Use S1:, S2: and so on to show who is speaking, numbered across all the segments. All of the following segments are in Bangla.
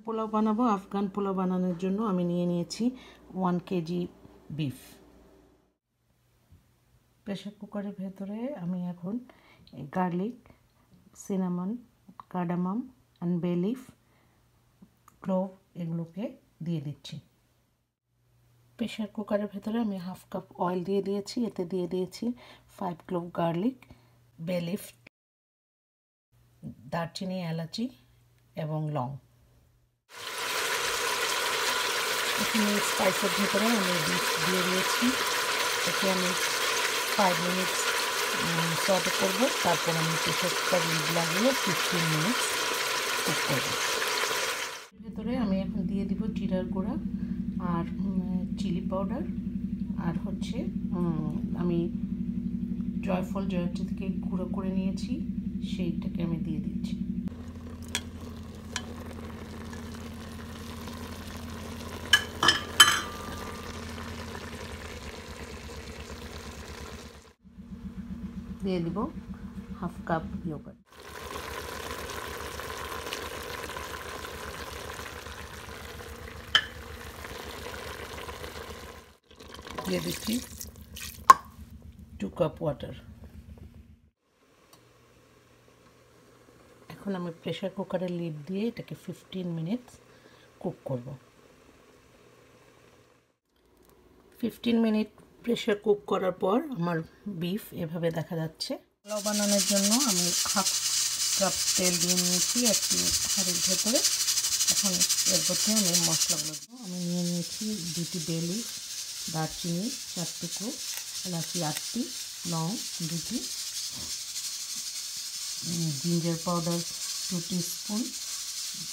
S1: পোলাও বানাবো। আফগান পোলাও বানানোর জন্য আমি নিয়ে নিয়েছি 1 কেজি বিফ। প্রেসার কুকারের ভেতরে আমি এখন garlic, cinnamon, cardamom and bay leaf, clove এগুলোকে দিয়ে দিচ্ছি। প্রেসার কুকারের ভেতরে আমি 1/2 কাপ অয়েল দিয়ে দিয়েছি। এতে দিয়ে দিয়েছি 5 ক্লোভ গার্লিক, বে লিফ, দারচিনি, এলাচি এবং লং। এখানে স্পাইসের ভিতরে আমি বিফ দিয়ে দিয়েছি। একে আমি 5 মিনিট সটে করবো। তারপর আমি প্রেসার কুকার লিড লাগিয়ে 15 মিনিট কুক করবো। ভেতরে আমি এখন দিয়ে দিব জিরার গুঁড়া আর চিলি পাউডার, আর হচ্ছে আমি জয়ফল জয়ত্রী থেকে গুঁড়ো করে নিয়েছি, সেইটাকে আমি দিয়ে দিচ্ছি। দিয়ে দিব 1/2 কাপ ইয়োগার্ট। দিয়ে দিচ্ছি 2 কাপ ওয়াটার। এখন আমি প্রেসার কুকারের লিড দিয়ে এটাকে 15 মিনিট কুক করব। 15 মিনিট প্রেসার কুক করার পর আমার বিফ এভাবে দেখা যাচ্ছে। পোলাও বানানোর জন্য আমি 1/2 কাপ তেল দিয়ে নিয়েছি একটি হাঁড়ির ভেতরে। এখন এর মধ্যে আমি মশলাগুলো আমি নিয়ে নিয়েছি 2টি বে লিফ, দারচিনি 4 টুকরো, এলাচি 8টি, লং 2টি, ginger powder 2 teaspoon,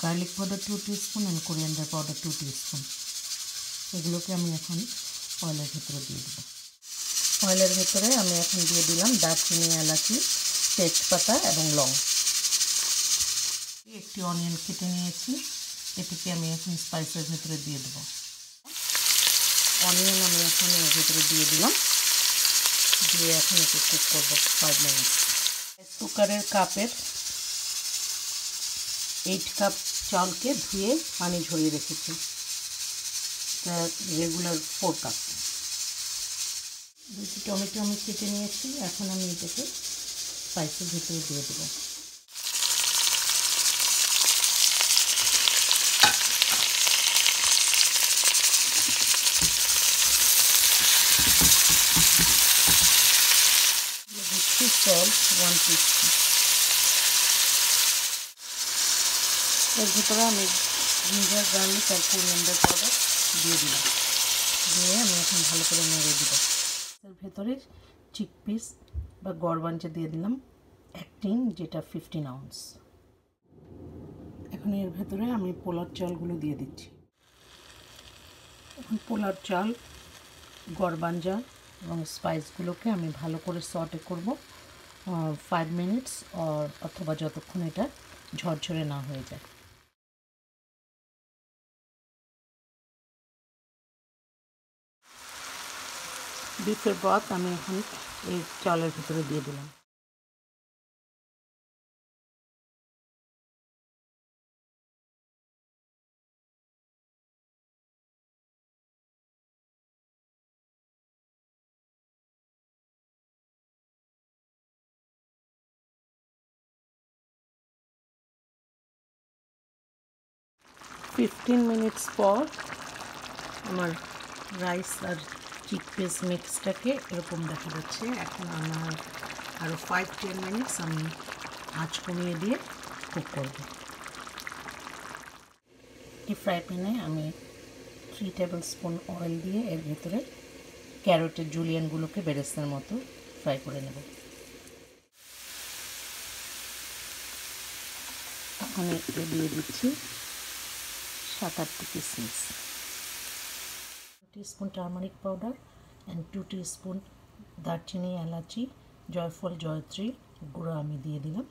S1: garlic powder 2 teaspoon and coriander powder 2 teaspoon. এগুলোকে আমি এখন অয়েলের ভেতরে দিয়ে দেবো। অয়েলের ভেতরে আমি এখন দিয়ে দিলাম দারচিনি, এলাচি, তেজপাতা এবং লং। একটি অনিয়ন কেটে নিয়েছি, এটিকে আমি এখন স্পাইসের ভেতরে দিয়ে দেবো। অনিয়ন আমি এখন এর ভেতরে দিয়ে দিলাম, দিয়ে এখন একে কুক করবো 5 মিনিট। কুকারের কাপের 8 কাপ চালকে ধুয়ে পানি ঝরিয়ে রেখেছি, রেগুলার 4 কাপ। 2টি টমেটো আমি কেটে নিয়েছি, এখন আমি এটাকে স্পাইসের ভিতরে দিয়ে দেবো। Salt 1 teaspoon. এর ভিতরে আমি জিঞ্জার, গার্লিক আর কোরিয়ান্ডার পাউডার দিয়ে দিলাম, দিয়ে আমি এখন ভালো করে নেড়ে দিব। এর ভেতরে চিকপিস বা গরবাঞ্জা দিয়ে দিলাম 1 টিন, যেটা 15 আউন্স। এখন এর ভেতরে আমি পোলার চালগুলো দিয়ে দিচ্ছি। এখন পোলার চাল, গরবাঞ্জা এবং স্পাইসগুলোকে আমি ভালো করে সটে করব 5 মিনিটস অথবা যতক্ষণ এটা ঝরঝরে না হয়ে যায়। বিফের ব্রথ আমি এখন এই চালের ভিতরে দিয়ে দিলাম। ফিফটিন মিনিটস পর আমার রাইস আর চিকপিস মিক্সটাকে এরকম দেখা যাচ্ছে। এখন আমার আরও 5-10 মিনিটস আমি আঁচ কমিয়ে দিয়ে কুক করব। এই ফ্রাই প্যানে আমি 3 টেবিল স্পুন অয়েল দিয়ে এর ভেতরে ক্যারটের জুলিয়ানগুলোকে বেরেস্তার মতো ফ্রাই করে নেব। এখন এতে দিয়ে দিচ্ছি 7-8টি কিশমিশ, 2 teaspoon turmeric powder and 2 teaspoon দারচিনি, এলাচি, জয়ফল জয়ত্রী গুঁড়ো আমি দিয়ে দিলাম।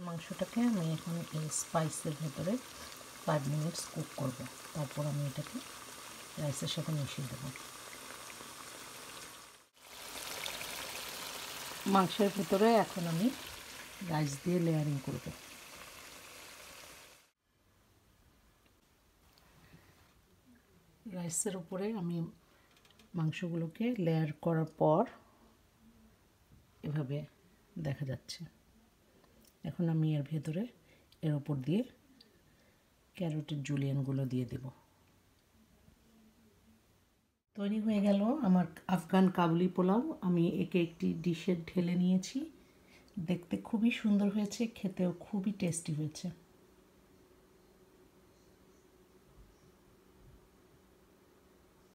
S1: মাংসটাকে আমি এখন এই স্পাইসের ভেতরে 5 মিনিটস কুক করব, তারপর আমি এটাকে রাইসের সাথে মিশিয়ে দেব। মাংসের ভেতরে এখন আমি রাইস দিয়ে লেয়ারিং করব। রাইসের উপরে আমি মাংসগুলোকে লেয়ার করার পর এভাবে দেখা যাচ্ছে। এখন আমি এর ভেতরে এর উপর দিয়ে ক্যারোটের জুলিয়ানগুলো দিয়ে দেব। তৈরি হয়ে গেল আমার আফগান কাবুলি পোলাও। আমি একে একটি ডিশে ঢেলে নিয়েছি। দেখতে খুবই সুন্দর হয়েছে, খেতেও খুবই টেস্টি হয়েছে।